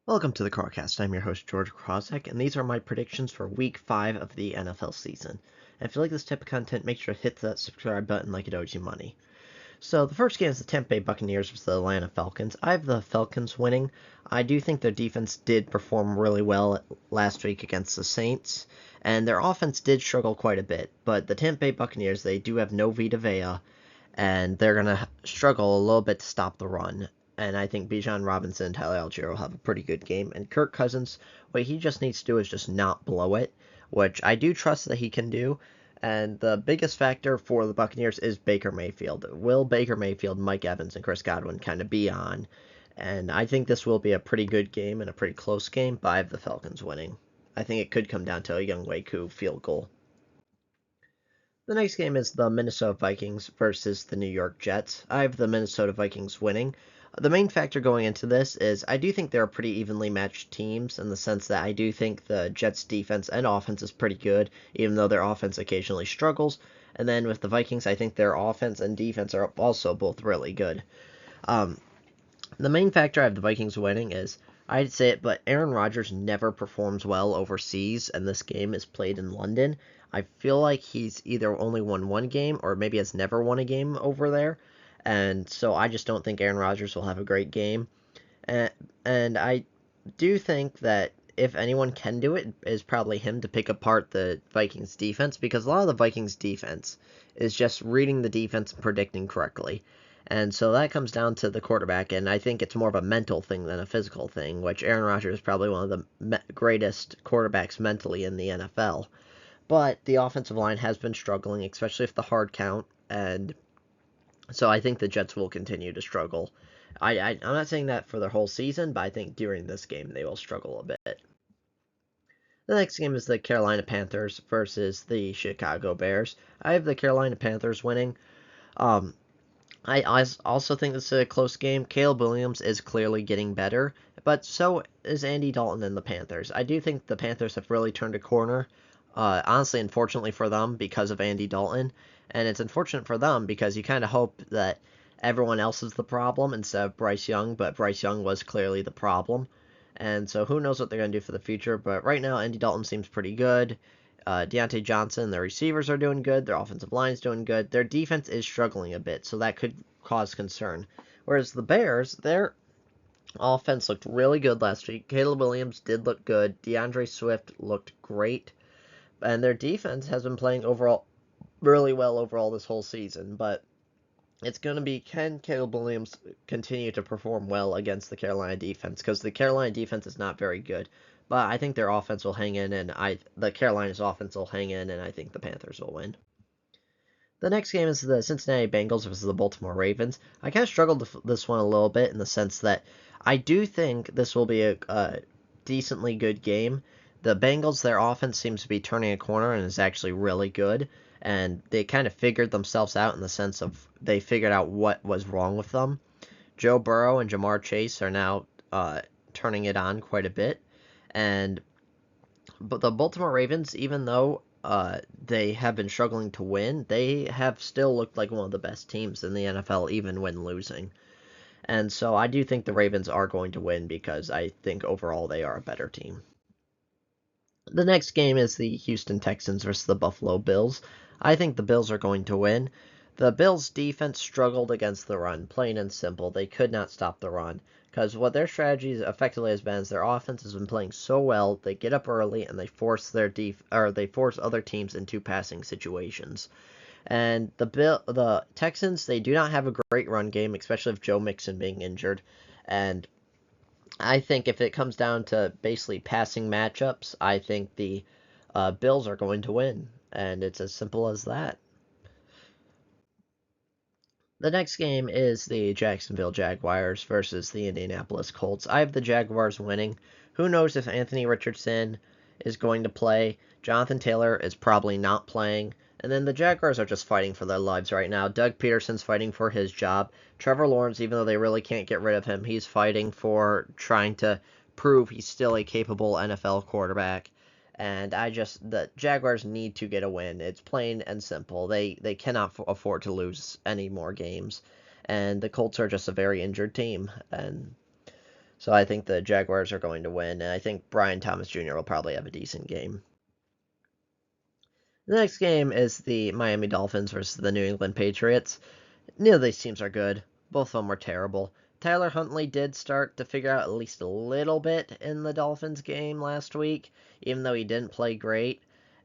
Welcome to the Carcast. I'm your host, George Krosek, and these are my predictions for Week 5 of the NFL season. And if you like this type of content, make sure to hit that subscribe button like it owes you money. So the first game is the Tampa Bay Buccaneers versus the Atlanta Falcons. I have the Falcons winning. I do think their defense did perform really well last week against the Saints, and their offense did struggle quite a bit. But the Tampa Bay Buccaneers, they do have no Vita Vea, and they're going to struggle a little bit to stop the run. And I think Bijan Robinson and Tyler Algier will have a pretty good game. And Kirk Cousins, what he just needs to do is just not blow it, which I do trust that he can do. And the biggest factor for the Buccaneers is Baker Mayfield. Will Baker Mayfield, Mike Evans, and Chris Godwin kind of be on? And I think this will be a pretty good game and a pretty close game, but I have the Falcons winning. I think it could come down to a Younghoe Koo field goal. The next game is the Minnesota Vikings versus the New York Jets. I have the Minnesota Vikings winning. The main factor going into this is I do think they're pretty evenly matched teams in the sense that I do think the Jets' defense and offense is pretty good, even though their offense occasionally struggles. And then with the Vikings, I think their offense and defense are also both really good. Um, the main factor I have the Vikings winning is I'd say it, but Aaron Rodgers never performs well overseas, and this game is played in London. I feel like he's either only won one game or maybe has never won a game over there, and so I just don't think Aaron Rodgers will have a great game. And, and I do think that if anyone can do it, is probably him to pick apart the Vikings defense because a lot of the Vikings defense is just reading the defense and predicting correctly. And so that comes down to the quarterback, and I think it's more of a mental thing than a physical thing, which Aaron Rodgers is probably one of the greatest quarterbacks mentally in the NFL. But the offensive line has been struggling, especially if the hard count, and so I think the Jets will continue to struggle. I'm not saying that for their whole season, but I think during this game they will struggle a bit. The next game is the Carolina Panthers versus the Chicago Bears. I have the Carolina Panthers winning. Um, I also think this is a close game. Caleb Williams is clearly getting better, but so is Andy Dalton and the Panthers. I do think the Panthers have really turned a corner. Honestly, unfortunately for them, because of Andy Dalton. And it's unfortunate for them because you kind of hope that everyone else is the problem instead of Bryce Young, but Bryce Young was clearly the problem. And so who knows what they're going to do for the future. But right now, Andy Dalton seems pretty good. Deontay Johnson, their receivers are doing good. Their offensive line is doing good. Their defense is struggling a bit, so that could cause concern. Whereas the Bears, their offense looked really good last week. Caleb Williams did look good. DeAndre Swift looked great. And their defense has been playing overall really well overall this whole season. But it's going to be, can Caleb Williams continue to perform well against the Carolina defense? Because the Carolina defense is not very good. But I think their offense will hang in, and the Carolina's offense will hang in, and I think the Panthers will win. The next game is the Cincinnati Bengals versus the Baltimore Ravens. I kind of struggled with this one a little bit in the sense that I do think this will be a decently good game. The Bengals, their offense seems to be turning a corner and is actually really good. And they kind of figured themselves out in the sense of they figured out what was wrong with them. Joe Burrow and Jamar Chase are now turning it on quite a bit. But the Baltimore Ravens, even though they have been struggling to win, they have still looked like one of the best teams in the NFL, even when losing. And so I do think the Ravens are going to win because I think overall they are a better team. The next game is the Houston Texans versus the Buffalo Bills. I think the Bills are going to win. The Bills' defense struggled against the run, plain and simple. They could not stop the run because what their strategy effectively has been is their offense has been playing so well. They get up early and they force they force other teams into passing situations. And the Texans, they do not have a great run game, especially with Joe Mixon being injured. And I think if it comes down to basically passing matchups, I think the Bills are going to win, and it's as simple as that. The next game is the Jacksonville Jaguars versus the Indianapolis Colts. I have the Jaguars winning. Who knows if Anthony Richardson is going to play? Jonathan Taylor is probably not playing. And then the Jaguars are just fighting for their lives right now. Doug Peterson's fighting for his job. Trevor Lawrence, even though they really can't get rid of him, he's fighting for trying to prove he's still a capable NFL quarterback. And the Jaguars need to get a win. It's plain and simple. They cannot afford to lose any more games. And the Colts are just a very injured team. And So I think the Jaguars are going to win, and I think Brian Thomas Jr. will probably have a decent game. The next game is the Miami Dolphins versus the New England Patriots. Neither of these teams are good. Both of them were terrible. Tyler Huntley did start to figure out at least a little bit in the Dolphins game last week, even though he didn't play great.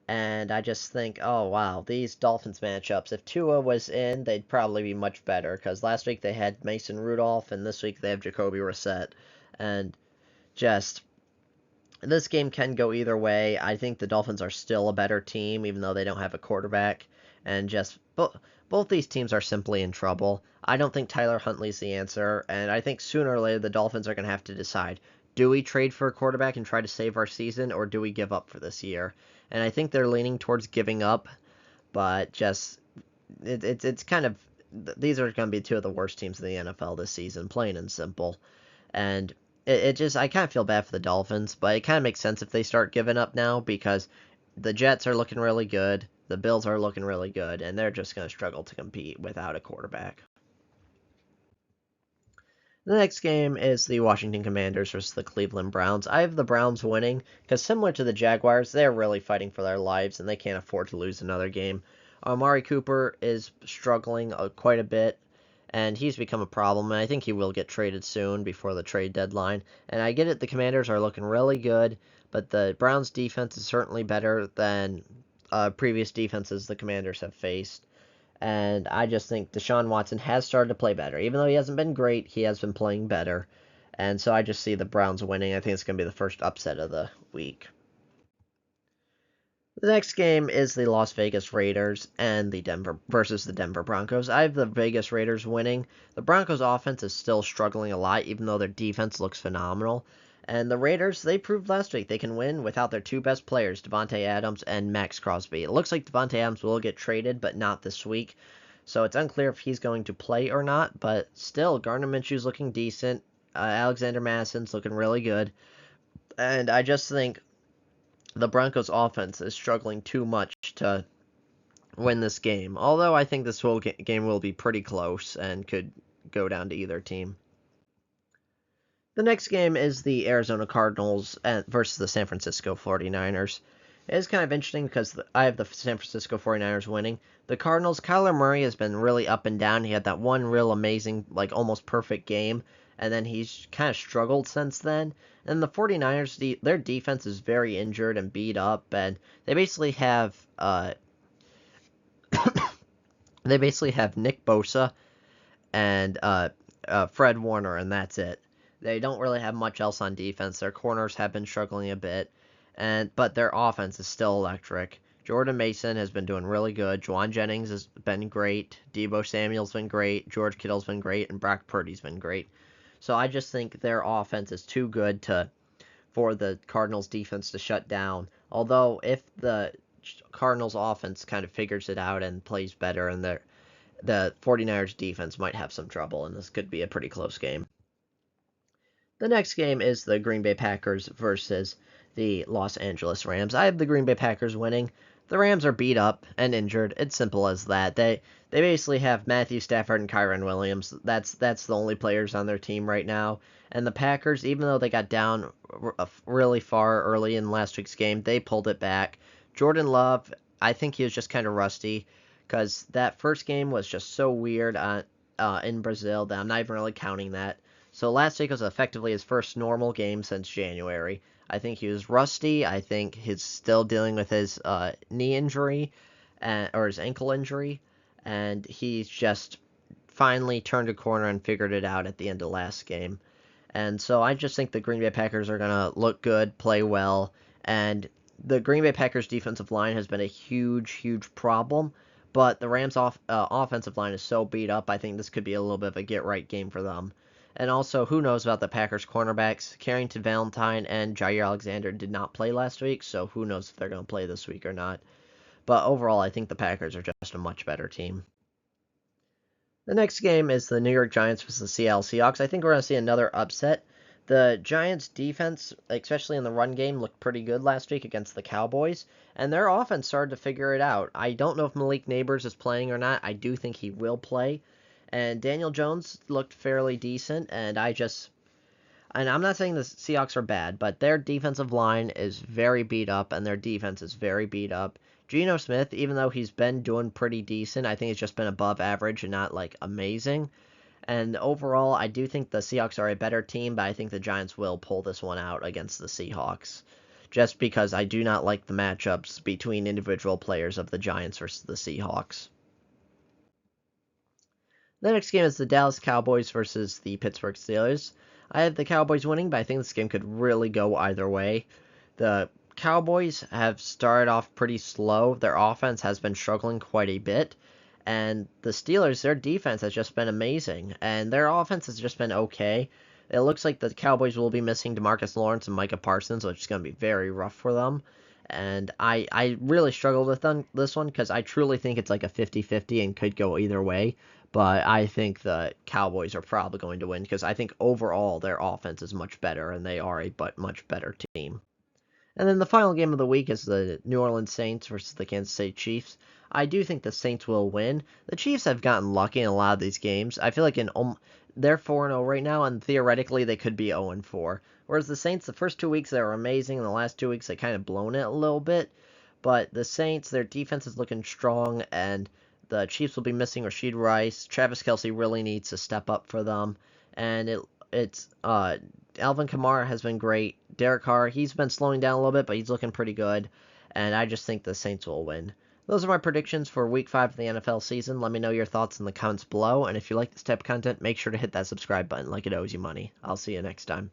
And I just think, oh wow, these Dolphins matchups, if Tua was in, they'd probably be much better. Because last week they had Mason Rudolph, and this week they have Jacoby Brissett. And just, this game can go either way. I think the Dolphins are still a better team, even though they don't have a quarterback. And just, both these teams are simply in trouble. I don't think Tyler Huntley's the answer, and I think sooner or later the Dolphins are going to have to decide, do we trade for a quarterback and try to save our season, or do we give up for this year? And I think they're leaning towards giving up, but just, it's kind of, these are going to be two of the worst teams in the NFL this season, plain and simple. And it just, I kind of feel bad for the Dolphins, but it kind of makes sense if they start giving up now, because the Jets are looking really good, the Bills are looking really good, and they're just going to struggle to compete without a quarterback. The next game is the Washington Commanders versus the Cleveland Browns. I have the Browns winning, because similar to the Jaguars, they're really fighting for their lives, and they can't afford to lose another game. Amari Cooper is struggling quite a bit, and he's become a problem, and I think he will get traded soon before the trade deadline. And I get it, the Commanders are looking really good, but the Browns' defense is certainly better than previous defenses the Commanders have faced. And I just think Deshaun Watson has started to play better. Even though he hasn't been great, he has been playing better. And so I just see the Browns winning. I think it's going to be the first upset of the week. The next game is the Las Vegas Raiders and the Denver Broncos. I have the Vegas Raiders winning. The Broncos offense is still struggling a lot, even though their defense looks phenomenal. And the Raiders, they proved last week they can win without their two best players, Davante Adams and Max Crosby. It looks like Davante Adams will get traded, but not this week. So it's unclear if he's going to play or not, but still, Gardner Minshew's looking decent. Alexander Madison's looking really good. And I just think the Broncos offense is struggling too much to win this game. Although I think this whole game will be pretty close and could go down to either team. The next game is the Arizona Cardinals versus the San Francisco 49ers. It is kind of interesting because I have the San Francisco 49ers winning. The Cardinals, Kyler Murray has been really up and down. He had that one real amazing, like almost perfect game, and then he's kind of struggled since then. And the 49ers, their defense is very injured and beat up, and they basically have Nick Bosa and Fred Warner, and that's it. They don't really have much else on defense. Their corners have been struggling a bit, but their offense is still electric. Jordan Mason has been doing really good. Juwan Jennings has been great. Deebo Samuel's been great. George Kittle's been great, and Brock Purdy's been great. So I just think their offense is too good for the Cardinals defense to shut down. Although if the Cardinals offense kind of figures it out and plays better, and the 49ers defense might have some trouble, and this could be a pretty close game. The next game is the Green Bay Packers versus the Los Angeles Rams. I have the Green Bay Packers winning. The Rams are beat up and injured. It's simple as that. They basically have Matthew Stafford and Kyren Williams. That's the only players on their team right now. And the Packers, even though they got down really far early in last week's game, they pulled it back. Jordan Love, I think he was just kind of rusty because that first game was just so weird in Brazil that I'm not even really counting that. So last week was effectively his first normal game since January. I think he was rusty. I think he's still dealing with his knee injury or his ankle injury, and he's just finally turned a corner and figured it out at the end of last game. And so I just think the Green Bay Packers are going to look good, play well, and the Green Bay Packers defensive line has been a huge, huge problem, but the Rams offensive line is so beat up, I think this could be a little bit of a get-right game for them. And also, who knows about the Packers cornerbacks? Carrington Valentine and Jair Alexander did not play last week, so who knows if they're going to play this week or not. But overall, I think the Packers are just a much better team. The next game is the New York Giants versus the Seattle Seahawks. I think we're going to see another upset. The Giants' defense, especially in the run game, looked pretty good last week against the Cowboys, and their offense started to figure it out. I don't know if Malik Nabers is playing or not. I do think he will play. And Daniel Jones looked fairly decent, and I And I'm not saying the Seahawks are bad, but their defensive line is very beat up, and their defense is very beat up. Geno Smith, even though he's been doing pretty decent, I think it's just been above average and not like amazing. And overall, I do think the Seahawks are a better team, but I think the Giants will pull this one out against the Seahawks. Just because I do not like the matchups between individual players of the Giants versus the Seahawks. The next game is the Dallas Cowboys versus the Pittsburgh Steelers. I have the Cowboys winning, but I think this game could really go either way. The Cowboys have started off pretty slow. Their offense has been struggling quite a bit. And the Steelers, their defense has just been amazing. And their offense has just been okay. It looks like the Cowboys will be missing DeMarcus Lawrence and Micah Parsons, which is going to be very rough for them. And I really struggled with this one because I truly think it's like a 50-50 and could go either way. But I think the Cowboys are probably going to win because I think overall their offense is much better and they are a much better team. And then the final game of the week is the New Orleans Saints versus the Kansas City Chiefs. I do think the Saints will win. The Chiefs have gotten lucky in a lot of these games. I feel like they're 4-0 right now, and theoretically they could be 0-4. Whereas the Saints, the first 2 weeks they were amazing, and the last 2 weeks they kind of blown it a little bit. But the Saints, their defense is looking strong, and the Chiefs will be missing Rashid Rice. Travis Kelce really needs to step up for them, and it's Alvin Kamara has been great. Derek Carr, he's been slowing down a little bit, but he's looking pretty good. And I just think the Saints will win. Those are my predictions for Week 5 of the NFL season. Let me know your thoughts in the comments below. And if you like this type of content, make sure to hit that subscribe button like it owes you money. I'll see you next time.